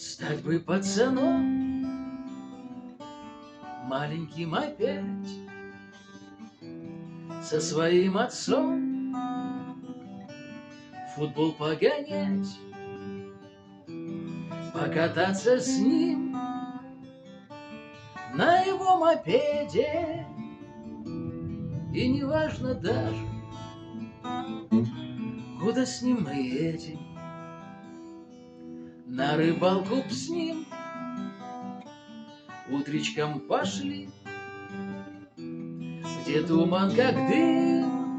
Стать бы пацаном, маленьким опять, со своим отцом футбол погонять, покататься с ним на его мопеде. И неважно даже, куда с ним мы едем. На рыбалку б с ним утречком пошли, где туман, как дым,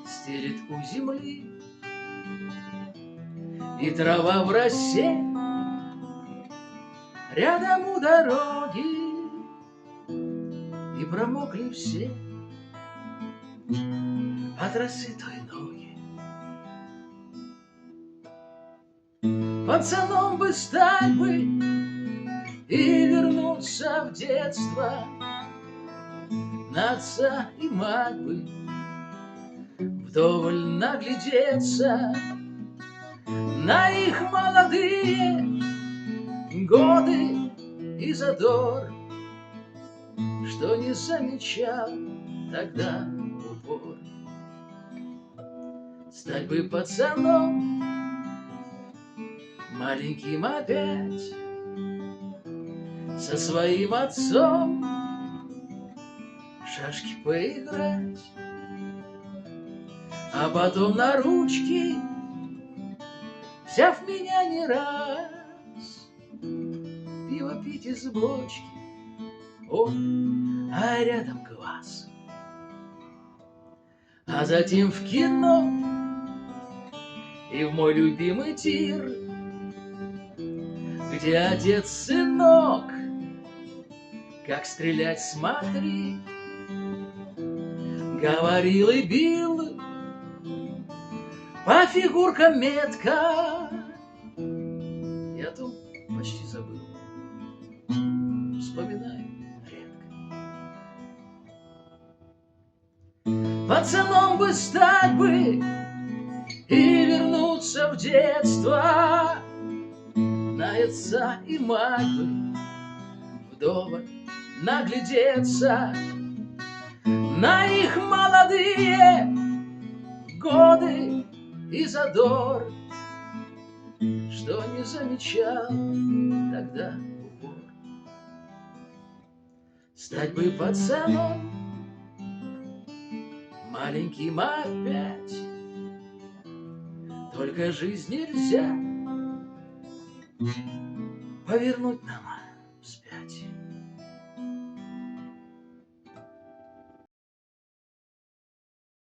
стелит у земли, и трава в росе рядом у дороги, и промокли все от росы той ноги. Пацаном бы стать бы и вернуться в детство, на отца и мать бы вдоволь наглядеться, на их молодые годы и задор, что не замечал тогда в упор. Стать бы пацаном, маленьким опять, со своим отцом шашки поиграть, а потом на ручки, взяв меня не раз, пиво пить из бочки, он, а рядом квас. А затем в кино и в мой любимый тир, где отец, сынок, как стрелять смотри, говорил и бил по фигуркам метко. Я тут почти забыл, вспоминаю редко. Пацаном бы стать бы и вернуться в детство, на отца и мать бы вдоволь наглядеться, на их молодые годы и задор, что не замечал тогда в упор. Стать бы пацаном, маленьким опять, только жизнь нельзя повернуть нам вспять.